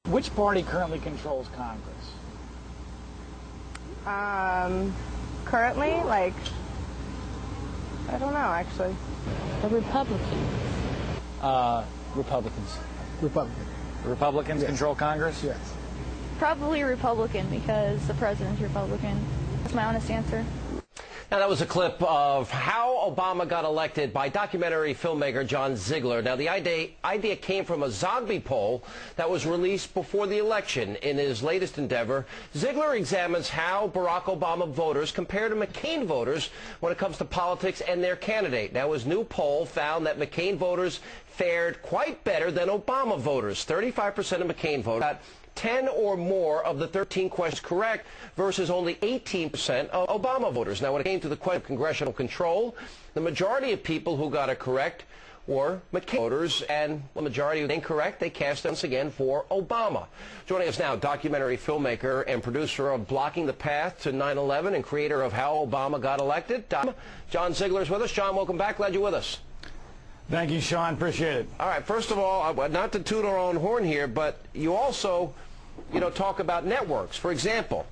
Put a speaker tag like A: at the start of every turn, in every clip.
A: Which party currently controls Congress?
B: Currently, like, I don't know, actually.
C: The Republicans.
A: Republicans.
D: Republican.
A: Republicans control Congress?
D: Yes.
C: Probably Republican because the president's Republican. That's my honest answer.
E: Now, that was a clip of how Obama got elected by documentary filmmaker John Ziegler. Now, the idea came from a Zogby poll that was released before the election. In his latest endeavor, Ziegler examines how Barack Obama voters compare to McCain voters when it comes to politics and their candidate. Now, his new poll found that McCain voters fared quite better than Obama voters. 35% of McCain voters got 10 or more of the 13 questions correct versus only 18% of Obama voters. Now, when it came to the question of congressional control, the majority of people who got it correct were McCain voters, and the majority were incorrect. They cast once again for Obama. Joining us now, documentary filmmaker and producer of Blocking the Path to 9/11 and creator of How Obama Got Elected, John Ziegler is with us. John, welcome back. Glad you're with us.
A: Thank you, Sean. Appreciate it.
E: All right. First of all, not to toot our own horn here, but you also, talk about networks. For example,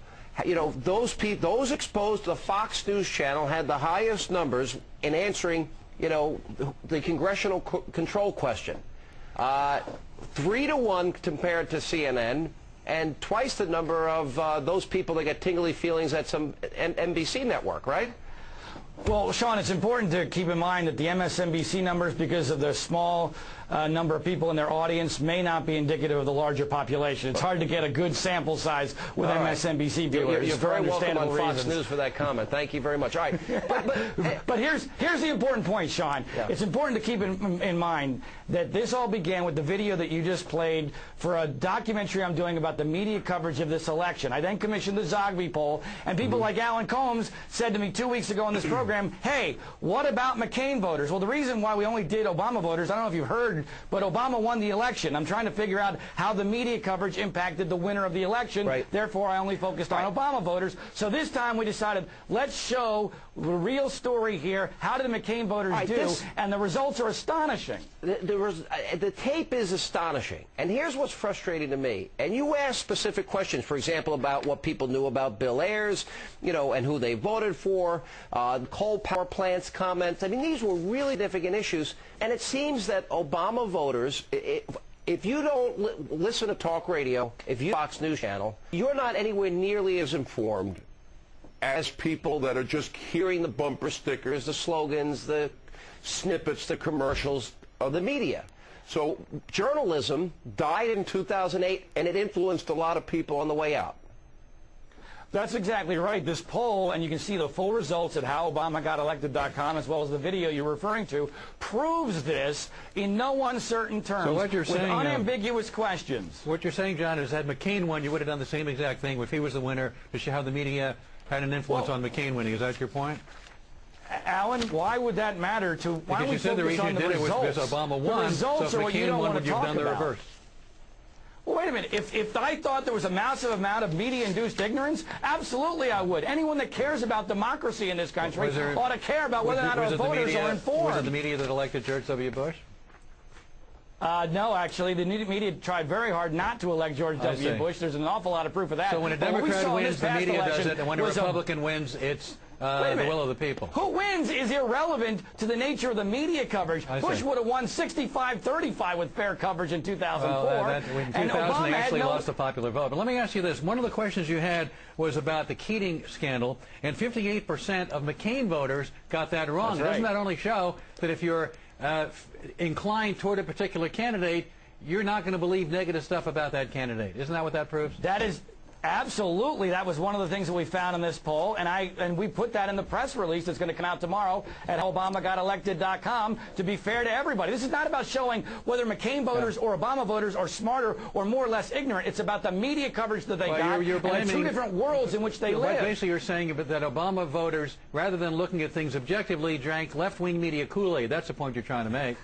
E: those exposed to the Fox News channel had the highest numbers in answering, the congressional control question. 3-to-1 compared to CNN, and twice the number of those people that get tingly feelings at some NBC network, right?
A: Well, Sean, it's important to keep in mind that the MSNBC numbers, because of the small number of people in their audience, may not be indicative of the larger population. It's hard to get a good sample size with MSNBC viewers.
E: You're very welcome on Fox
A: reasons.
E: News for that comment. Thank you very much. All right.
A: But here's the important point, Sean. Yeah. It's important to keep in mind that this all began with the video that you just played for a documentary I'm doing about the media coverage of this election. I then commissioned the Zogby poll, and people like Alan Combs said to me 2 weeks ago on this program, hey, what about McCain voters? Well, the reason why we only did Obama voters, I don't know if you've heard, but Obama won the election. I'm trying to figure out how the media coverage impacted the winner of the election. Right. Therefore, I only focused on Obama voters. So this time we decided, let's show the real story here. How did the McCain voters do? And the results are astonishing.
E: The tape is astonishing. And here's what's frustrating to me. And you asked specific questions, for example, about what people knew about Bill Ayers, and who they voted for, coal power plants comments. I mean, these were really significant issues. And it seems that Obama voters, if you don't listen to talk radio, if you Fox News channel, you're not anywhere nearly as informed as people that are just hearing the bumper stickers, the slogans, the snippets, the commercials of the media. So journalism died in 2008, and it influenced a lot of people on the way out.
A: That's exactly right. This poll, and you can see the full results at howobamagotElected.com, as well as the video you're referring to, proves this in no uncertain terms.
F: So what you're saying,
A: with unambiguous questions.
F: What you're saying, John, is that McCain won, you would have done the same exact thing if he was the winner, to show how the media had an influence on McCain winning. Is that your point?
A: Alan, why would that matter to? Why don't we focus on the results?
F: Because Obama won.
A: The results
F: so
A: are
F: if
A: what you
F: McCain
A: don't
F: won,
A: want
F: would
A: to
F: you have
A: talk
F: done the
A: about.
F: reverse?
A: Well, wait a minute. If I thought there was a massive amount of media-induced ignorance, absolutely I would. Anyone that cares about democracy in this country ought to care about whether or not our voters are informed.
F: Was it the media that elected George W. Bush?
A: No, actually, the media tried very hard not to elect George W. Bush. There's an awful lot of proof of that.
F: So when a Democrat wins, the media does it, and when a Republican wins, it's the will of the people.
A: Who wins is irrelevant to the nature of the media coverage. Bush would have won 65-35 with fair coverage in 2004.
F: Well, in 2000, they actually lost the popular vote. But let me ask you this. One of the questions you had was about the Keating scandal, and 58% of McCain voters got that wrong. Doesn't that only show that if you're inclined toward a particular candidate, you're not going to believe negative stuff about that candidate? Isn't that what that proves?
A: That is absolutely. That was one of the things that we found in this poll, and we put that in the press release that's going to come out tomorrow at ObamaGotElected.com to be fair to everybody. This is not about showing whether McCain voters or Obama voters are smarter or more or less ignorant. It's about the media coverage that they got
F: you're blaming,
A: and the two different worlds in which they live.
F: Basically, you're saying that Obama voters, rather than looking at things objectively, drank left-wing media Kool-Aid. That's the point you're trying to make.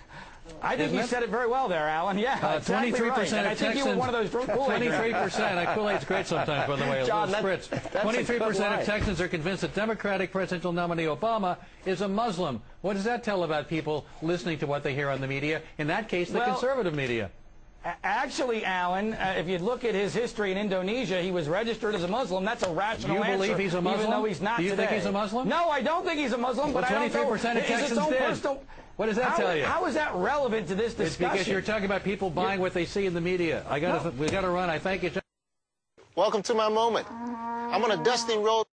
A: I think you said it very well there, Alan. Yeah, exactly 23% right. And I think you were one of those Kool-Aid.
F: 23%. Kool-Aid's great sometimes, by the way.
A: John,
F: 23% of Texans are convinced that Democratic presidential nominee Obama is a Muslim. What does that tell about people listening to what they hear on the media? In that case, the conservative media.
A: Actually, Alan, if you look at his history in Indonesia, he was registered as a Muslim. That's a rational answer.
F: You believe he's a Muslim?
A: Even though he's not
F: today. Do you think he's a Muslim?
A: No, I don't think he's a Muslim, but I don't know.
F: 23% of Texans did. What does that tell you?
A: How is that relevant to this discussion?
F: It's because you're talking about people buying what they see in the media. We got to run. I thank you.
D: Welcome to my moment. I'm on a dusty road.